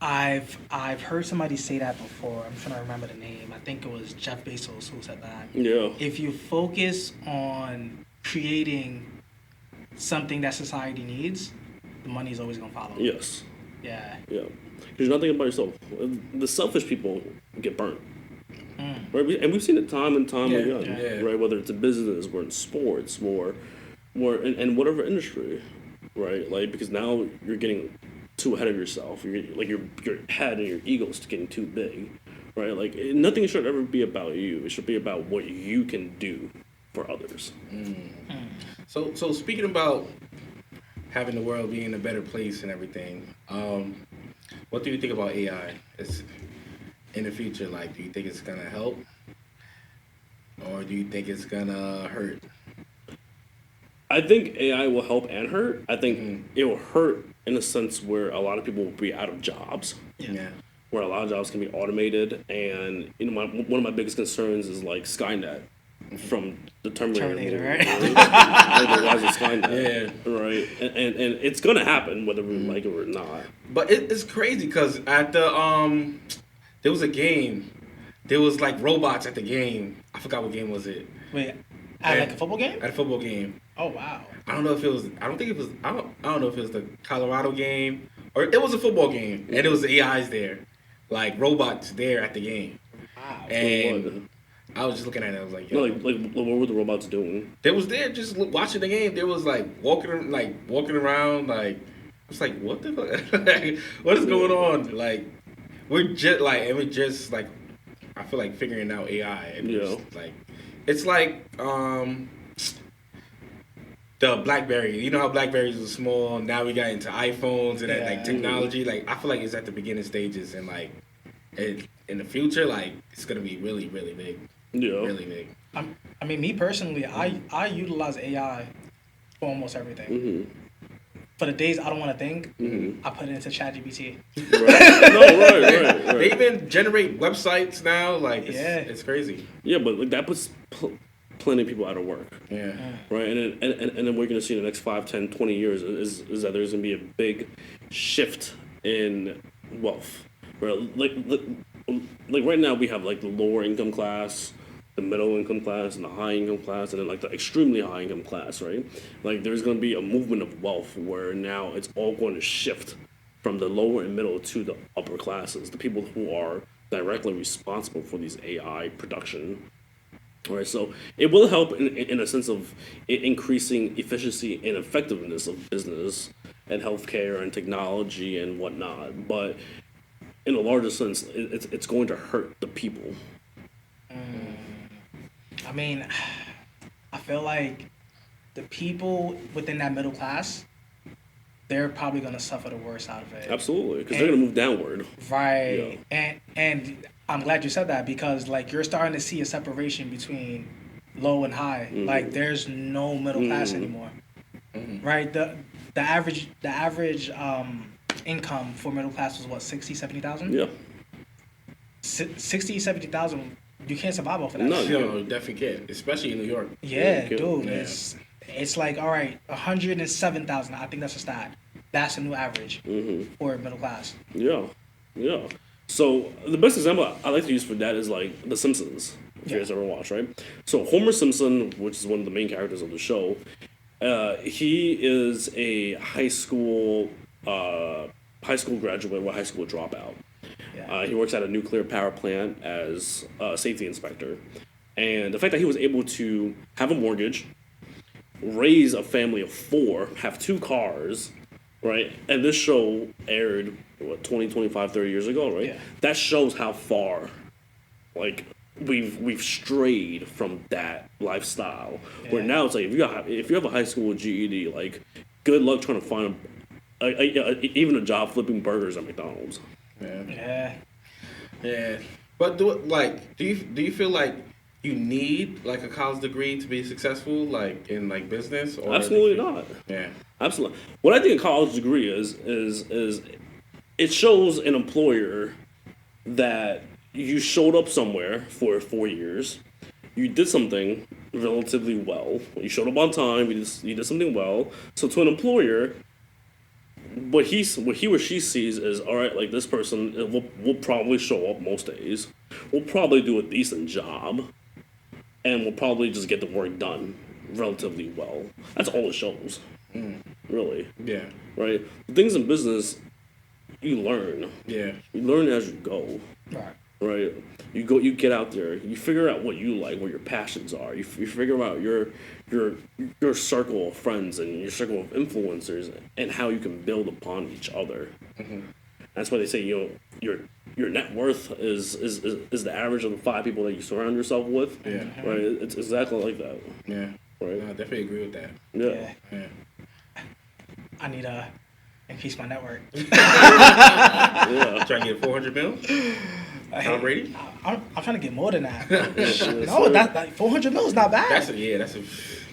I've heard somebody say that before. I'm trying to remember the name. I think it was Jeff Bezos who said that. Yeah. If you focus on creating something that society needs, the money is always gonna follow. Yes. Yeah. Yeah. Because you're not thinking about yourself. The selfish people get burnt. Right? And we've seen it time and time again. Yeah. Right? Whether it's in business or in sports or in whatever industry. Right? Like because now you're getting too ahead of yourself. Your head and your ego is getting too big. Right? Like nothing should ever be about you. It should be about what you can do for others. So speaking about having the world being a better place and everything, what do you think about AI? It's in the future, like, do you think it's gonna help, or do you think it's gonna hurt? I think AI will help and hurt. I think it will hurt in a sense where a lot of people will be out of jobs. Yeah. Where a lot of jobs can be automated, and one of my biggest concerns is like Skynet from the Terminator movie, right? Or the Rise of Skynet, Yeah. right? And it's gonna happen whether we like it or not. But it's crazy because at the there was a game, there was like robots at the game. I forgot what game was it. Wait, at like a football game? At a football game. Oh wow. I don't know if it was. I don't think it was. I don't know if it was the Colorado game or it was a football game, and it was the AIs there, like robots there at the game. Wow. And I was just looking at it. I was like, No, yo. like what were the robots doing? They was there just watching the game. They was like walking around. Like I was like, what the fuck? Like, what is going on? Like we're just like I feel like figuring out AI. And it's like the BlackBerry. You know how BlackBerries was small. Now we got into iPhones and that like technology. Like I feel like it's at the beginning stages and like in the future, like it's gonna be really, really big. Yeah. Really big. I mean, me personally, I utilize AI for almost everything. Mm-hmm. For the days I don't want to think, I put it into ChatGPT. Right. No, right. They even generate websites now. Like it's crazy. Yeah, but like that puts plenty of people out of work. Yeah. Right, and then what you're going to see in the next 5, 10, 20 years is that there's going to be a big shift in wealth. Right, like right now we have like the lower income class, the middle income class, and the high income class, and then like the extremely high income class. Right, like there's going to be a movement of wealth where now it's all going to shift from the lower and middle to the upper classes, the people who are directly responsible for these AI production. All right, so it will help in a sense of increasing efficiency and effectiveness of business and healthcare and technology and whatnot. But in a larger sense, it's going to hurt the people. I mean, I feel like the people within that middle class, they're probably going to suffer the worst out of it. Absolutely, because they're going to move downward. Right. Yeah. And I'm glad you said that, because like you're starting to see a separation between low and high. Mm-hmm. Like there's no middle class anymore. Mm-hmm. Right? The average income for middle class was what, 60, 70,000? Yeah. 60, 70,000, you can't survive off of that. No, you definitely can't, especially in New York. Yeah, Yeah, dude. yeah. It's like, all right, 107,000. I think that's a stat. That's the new average for middle class. Yeah, yeah. So the best example I like to use for that is like The Simpsons, if you guys ever watch, right? So Homer Simpson, which is one of the main characters of the show, he is a high school graduate or high school dropout. Yeah. He works at a nuclear power plant as a safety inspector, and the fact that he was able to have a mortgage, raise a family of 4, have 2 cars. Right, and this show aired, 20, 25, 30 years ago, right? Yeah. That shows how far, like, we've strayed from that lifestyle. Where now it's like, if you have a high school GED, like, good luck trying to find even a job flipping burgers at McDonald's. Yeah. Yeah. But do you feel like you need like a college degree to be successful, like in like business? Or Absolutely not. Yeah. Absolutely. What I think a college degree is it shows an employer that you showed up somewhere for 4 years, you did something relatively well, you showed up on time, you did something well. So to an employer, what he or she sees is, all right, like this person will probably show up most days, will probably do a decent job, and will probably just get the work done relatively well. That's all it shows. Really. Yeah. Right? The things in business, you learn. Yeah. You learn as you go. Right. Right? You get out there, you figure out what you like, what your passions are. You figure out your circle of friends and your circle of influencers and how you can build upon each other. Mm-hmm. That's why they say, your net worth is the average of the 5 people that you surround yourself with. Yeah. Right? It's exactly like that. Yeah. Right? No, I definitely agree with that. Yeah. Yeah. I need to increase my network. Yeah. Try to get 400 mil? Tom Brady? I'm trying to get more than that. No, that 400 mil is not bad. That's a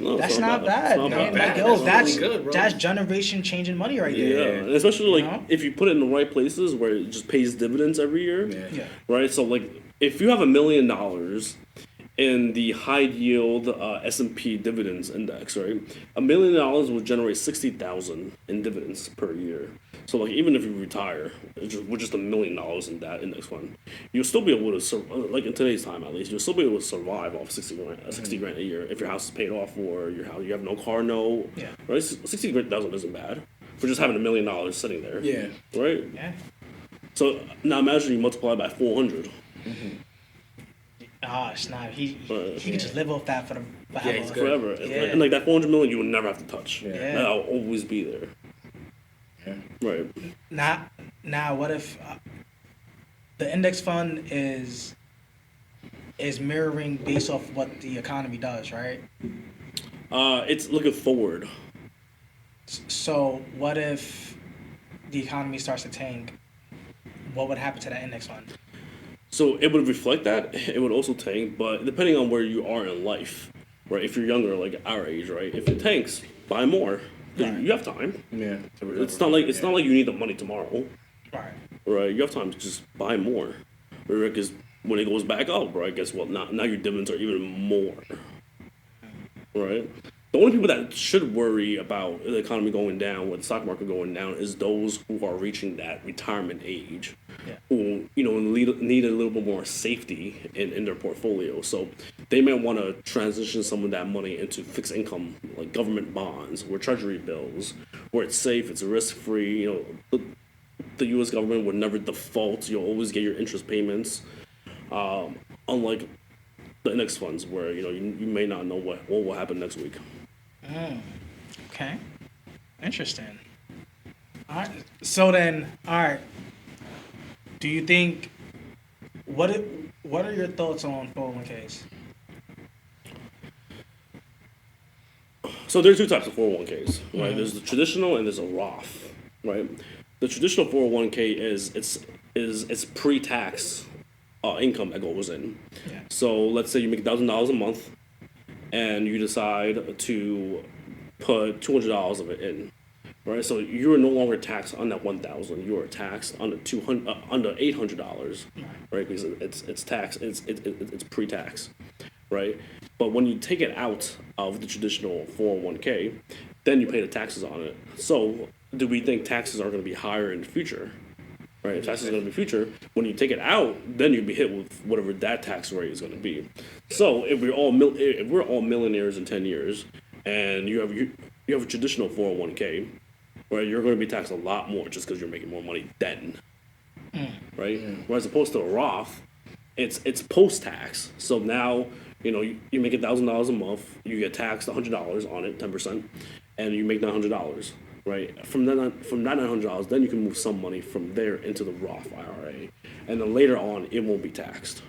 No, That's it's not bad, It's not man. bad. Like, yo, That's really good, bro. that's generation changing money right Yeah, there. and especially like You know? if you put it in the right places where it just pays dividends every year. Yeah. Right. So like if you have $1 million in the high yield S&P dividends index, right, $1 million will generate 60,000 in dividends per year. So like even if you retire with just $1 million in that index fund, you'll still be able to like in today's time at least, you'll still be able to survive off 60 grand a year if your house is paid off or your house you have no car, no. Yeah. Right. 60,000 isn't bad for just having $1 million sitting there. Yeah. Right. Yeah. So now imagine you multiply by 400. Oh, snap. He Right. could just live off that forever. Yeah, he's good. Forever. Yeah. And like that 400 million you will never have to touch. Yeah. That'll always be there. Yeah. Right. Now, what if the index fund is mirroring based off what the economy does, right? It's looking forward. So what if the economy starts to tank? What would happen to that index fund? So it would reflect that. It would also tank, but depending on where you are in life, right? If you're younger, like our age, right? If it tanks, buy more. Right. You have time. Yeah. It's not like you need the money tomorrow, Right. right? You have time to just buy more. Because when it goes back up, right? Guess what? Now your dividends are even more. right? The only people that should worry about the economy going down or the stock market going down is those who are reaching that retirement age, Yeah. who need a little bit more safety in their portfolio. So they may want to transition some of that money into fixed income, like government bonds or treasury bills, where it's safe, it's risk free. The U.S. government would never default. You'll always get your interest payments. Unlike the index funds, where you may not know what will happen next week. Okay. Interesting. All right. So then, all right. Do you think what are your thoughts on 401ks? So there's two types of 401ks, right? There's the traditional and there's a Roth, right? The traditional 401k is pre-tax income that goes in. Yeah. So let's say you make $1,000 a month, and you decide to put $200 of it in, right? So you are no longer taxed on that $1,000. You are taxed on the $800, right? Because it's tax, it's pre-tax, right? But when you take it out of the traditional 401k, then you pay the taxes on it. So do we think taxes are going to be higher in the future? Right, if taxes are going to be future, when you take it out, then you'd be hit with whatever that tax rate is going to be. So if we're all millionaires in 10 years, and you have a traditional 401k, right, you're going to be taxed a lot more just because you're making more money then, right? Whereas opposed to a Roth, it's post tax. So now you make $1,000 a month, you get taxed $100 on it, 10%, and you make $900. Right, from that $900, then you can move some money from there into the Roth IRA, and then later on it won't be taxed.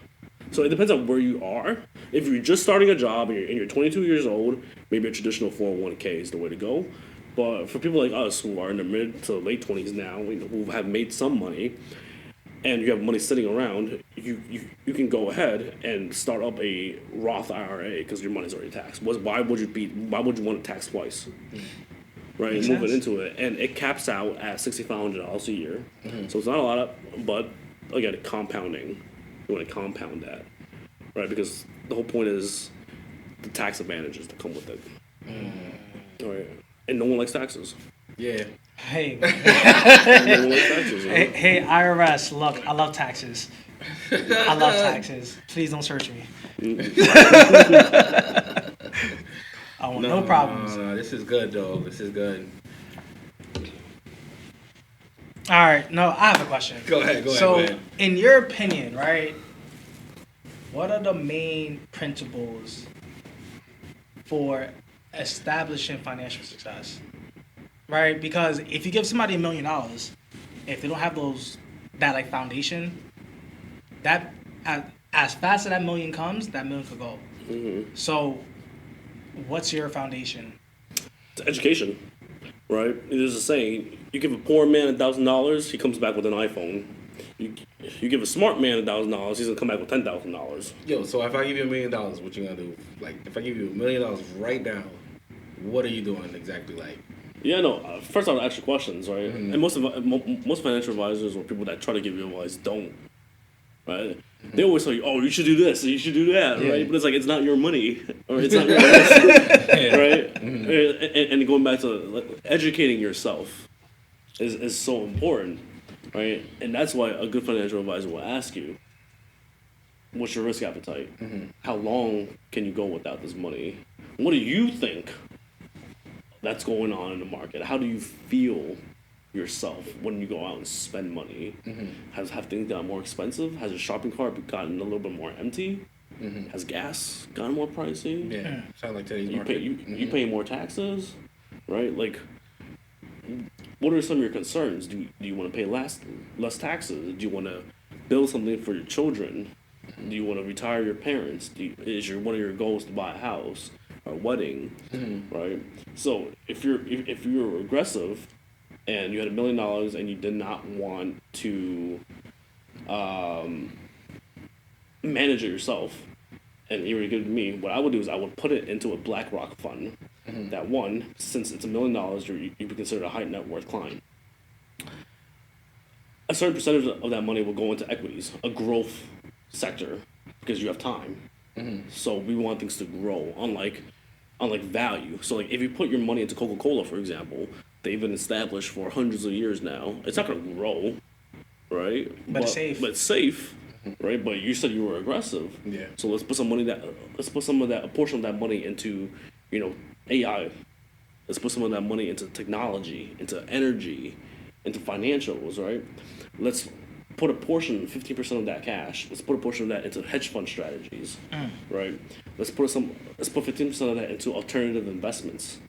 So it depends on where you are. If you're just starting a job and you're 22 years old, maybe a traditional 401k is the way to go. But for people like us who are in the mid to late 20s now, who have made some money, and you have money sitting around, you can go ahead and start up a Roth IRA because your money's already taxed. Why would you want it taxed twice? Right, Makes moving sense. into it, and it caps out at $6,500 a year. So it's not a lot, but again, compounding. You want to compound that, right? Because the whole point is the tax advantages that come with it. All right, and no one likes taxes. Yeah. Hey, No one likes taxes. You know? hey, IRS. Look, I love taxes. I love taxes. Please don't search me. I want no problems. No, this is good though. This is good. All right. No, I have a question. Go ahead. So, in your opinion, right, what are the main principles for establishing financial success? Right? Because if you give somebody $1 million, if they don't have that like foundation, that as fast as that million comes, that million could go. So, what's your foundation? It's education, right? There's a saying: you give a poor man $1,000, he comes back with an iPhone. You give a smart man $1,000, he's gonna come back with $10,000. Yo, so if I give you $1 million, what you gonna do? Like, if I give you $1 million right now, what are you doing exactly? Like, Yeah, no. First, I'll ask you questions, right? And most financial advisors or people that try to give you advice don't, right? They always tell you, "Oh, you should do this, you should do that," right? But it's like it's not your money, or it's not your risk, right? And going back to like, educating yourself is so important, right? And that's why a good financial advisor will ask you, "What's your risk appetite? How long can you go without this money? What do you think that's going on in the market? How do you feel yourself when you go out and spend money? Have things gotten more expensive? Has your shopping cart gotten a little bit more empty? Has gas gotten more pricey? yeah, sound like today's You market. you pay more taxes, right? Like, what are some of your concerns? Do you want to pay less taxes? Do you want to build something for your children? Do you want to retire your parents? Is one of your goals to buy a house or a wedding, right? So if you're aggressive and you had $1 million and you did not want to manage it yourself, and you were to give it to me, what I would do is I would put it into a BlackRock fund. That one, since it's $1 million, you'd be considered a high net worth client. A certain percentage of that money will go into equities, a growth sector, because you have time. So we want things to grow. Unlike like value. So like if you put your money into Coca-Cola, for example, they've been established for hundreds of years now. It's not going to grow, right? But it's safe. But it's safe, right? But you said you were aggressive. Yeah. So let's put a portion of that money into, AI. Let's put some of that money into technology, into energy, into financials, right? Let's put a portion, 15% of that cash. Let's put a portion of that into hedge fund strategies, right? Let's put 15% of that into alternative investments.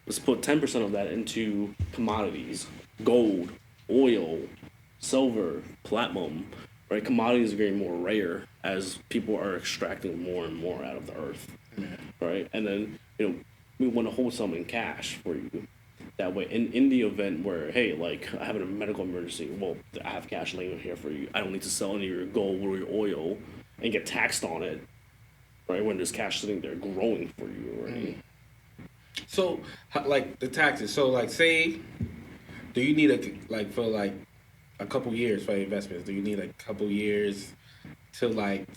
Let's put 10% of that into commodities, gold, oil, silver, platinum, right? Commodities are getting more rare as people are extracting more and more out of the earth, right? And then, we want to hold some in cash for you. That way, in the event where, hey, like, I have a medical emergency, well, I have cash laying here for you. I don't need to sell any of your gold or your oil and get taxed on it, right? When there's cash sitting there growing for you, right? So, like, the taxes. So, like, say, do you need for a couple years for investments? Do you need a couple years to, like,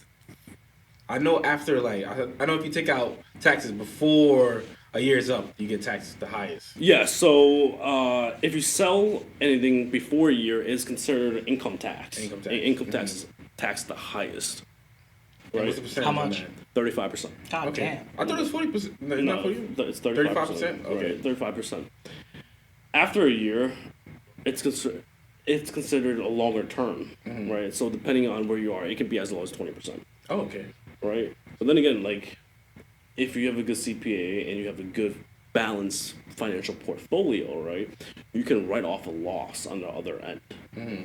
I know after, like, I know if you take out taxes before a year's up, you get taxed the highest. Yeah, so if you sell anything before a year, it's considered income tax. Income tax is taxed the highest. Right? Right? What's the percentage How on much? that? 35%. God Okay. damn. I thought it was 40%. No, not for you? It's 35%. 35%? Okay. Right, 35%. After a year, it's considered a longer term, right? So depending on where you are, it could be as low as 20%, Oh, okay. right? But then again, like, if you have a good CPA and you have a good balanced financial portfolio, right, you can write off a loss on the other end,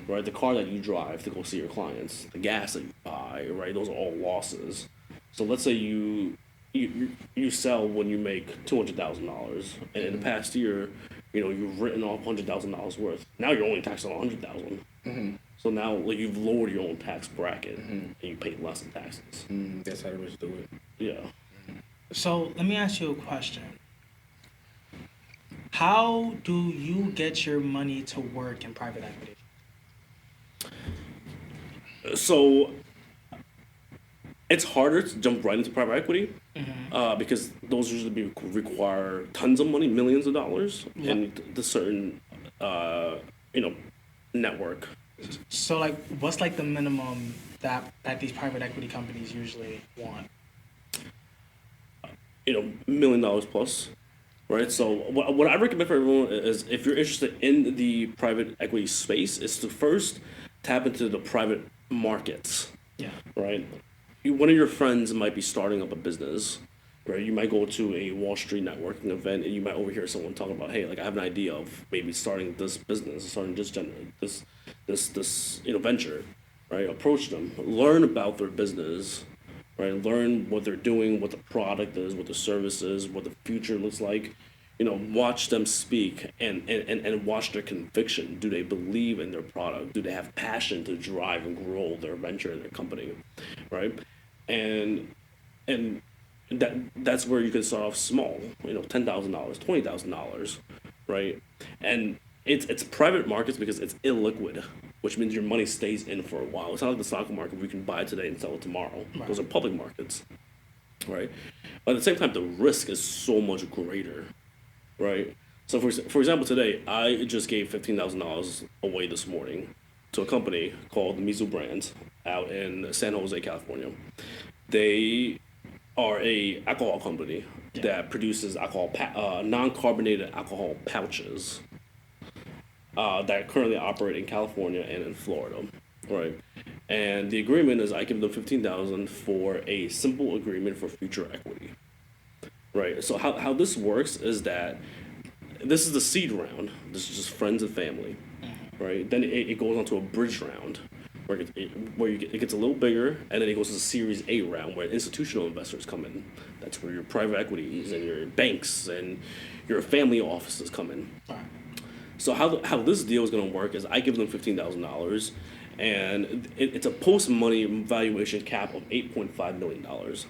right? The car that you drive to go see your clients, the gas that you buy, right, those are all losses. So let's say you sell when you make $200,000, and in the past year, you've written off $100,000 worth. Now you're only taxed on $100,000. So now, like, you've lowered your own tax bracket, and you pay less in taxes. That's how the rich do it. Yeah. So let me ask you a question. How do you get your money to work in private equity? So it's harder to jump right into private equity because those usually require tons of money, millions of dollars, and the certain network. So like, what's like the minimum that these private equity companies usually want? $1 million plus, right? So what I recommend for everyone is, if you're interested in the private equity space, is to first tap into the private markets. Yeah. Right? One of your friends might be starting up a business, right? You might go to a Wall Street networking event and you might overhear someone talking about, hey, like, I have an idea of maybe starting this business, starting this venture, right? Approach them, learn about their business, right? Learn what they're doing, what the product is, what the service is, what the future looks like. Watch them speak and watch their conviction. Do they believe in their product? Do they have passion to drive and grow their venture and their company, right? And that's where you can start off small, $10,000, $20,000, right? And it's private markets because it's illiquid, which means your money stays in for a while. It's not like the stock market where you can buy today and sell it tomorrow. Right. Those are public markets, right? But at the same time, the risk is so much greater, right? So for example, today I just gave $15,000 away this morning to a company called Mizu Brands out in San Jose, California. They are a alcohol company that produces non-carbonated alcohol pouches that currently operate in California and in Florida, right? And the agreement is I give them $15,000 for a simple agreement for future equity, right? So how this works is that this is the seed round. This is just friends and family, right? Then it goes on to a bridge round where it gets a little bigger, and then it goes to the Series A round where institutional investors come in. That's where your private equities and your banks and your family offices come in. All right. So how this deal is going to work is I give them $15,000, and it's a post-money valuation cap of $8.5 million.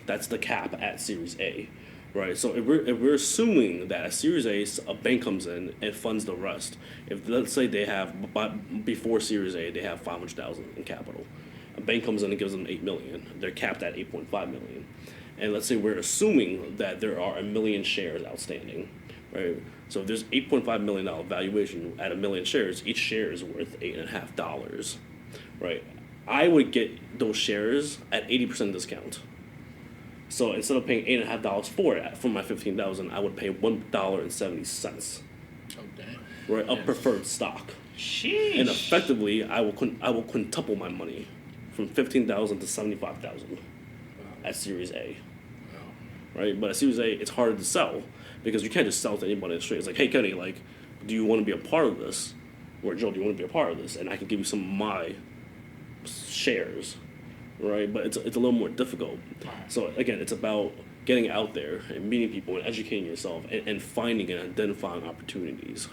That's the cap at Series A, right? So if we're assuming that at Series A, a bank comes in and funds the rest. If, let's say, they have, before Series A, they have $500,000 in capital. A bank comes in and gives them $8 million. They're capped at $8.5 million. And let's say we're assuming that there are 1 million shares outstanding, right? So if there's $8.5 million valuation at 1 million shares, each share is worth $8.50, right? I would get those shares at 80% discount. So instead of paying $8.50 for my $15,000, I would pay $1.70, Oh damn. right, of preferred stock. Sheesh. And effectively, I will quintuple my money from $15,000 to $75,000 at Series A, right? But at Series A, it's harder to sell because you can't just sell to anybody straight. It's like, hey, Kenny, like, do you want to be a part of this? Or Joe, do you want to be a part of this? And I can give you some of my shares, right? But it's a little more difficult. So again, it's about getting out there and meeting people and educating yourself and finding and identifying opportunities.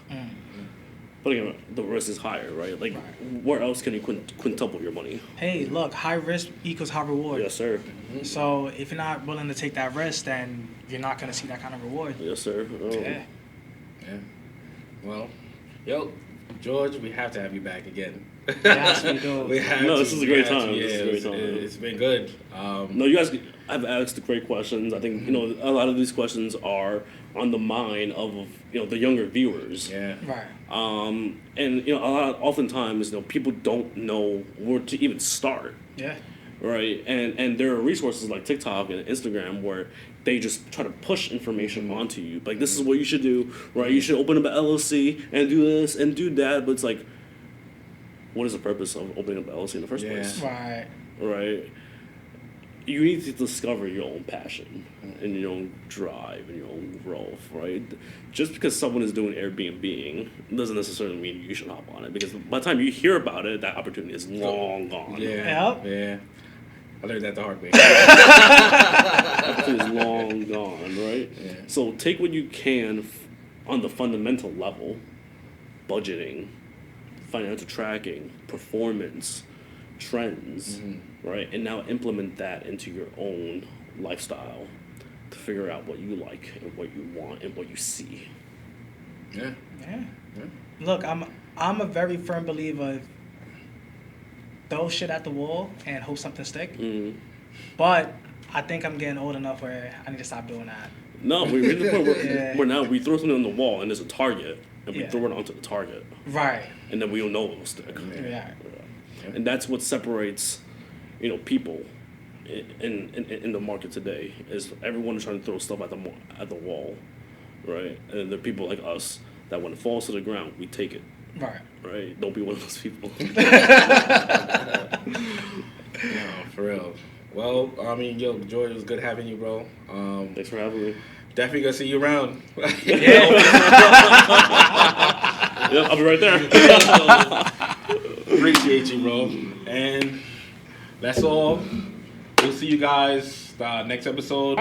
But again, the risk is higher, right? Like, where else can you quintuple your money? Hey, look, high risk equals high reward. Yes, sir. So if you're not willing to take that risk, then you're not going to see that kind of reward. Yes, sir. Yeah. Yeah. Well, yo, George, we have to have you back again. Yes, we do. We have No, to. this is a We great have to. time. Yeah, This is a great time. It's been good. No, you guys have asked the great questions. I think, a lot of these questions are on the mind of, the younger viewers. Yeah. Right. And, oftentimes, people don't know where to even start. Yeah. Right, and there are resources like TikTok and Instagram where they just try to push information onto you. Like, this is what you should do, right? You should open up an LLC and do this and do that. But it's like, what is the purpose of opening up an LLC in the first place? Right. Right. You need to discover your own passion and your own drive and your own growth, right? Just because someone is doing Airbnb doesn't necessarily mean you should hop on it, because by the time you hear about it, that opportunity is long gone. Yeah. Yep. Yeah. I learned that the hard way. That is long gone, right? Yeah. So take what you can on the fundamental level: budgeting, financial tracking, performance, trends, right? And now implement that into your own lifestyle to figure out what you like and what you want and what you see. Yeah. Yeah. Look, I'm a very firm believer of throw shit at the wall and hope something stick. But I think I'm getting old enough where I need to stop doing that. No, we're at the point Yeah. where now we throw something on the wall and there's a target, and we Yeah. throw it onto the target, Right. and then we don't know it will stick. Yeah. And that's what separates, people in the market today, is everyone is trying to throw stuff at the wall, right? And there are people like us that when it falls to the ground, we take it, Right. right? Don't be one of those people. No, for real. Well, I mean, yo, George, it was good having you, bro. Thanks for having me. Definitely gonna see you around. Yep, I'll be right there. Appreciate you, bro. And that's all. We'll see you guys next episode.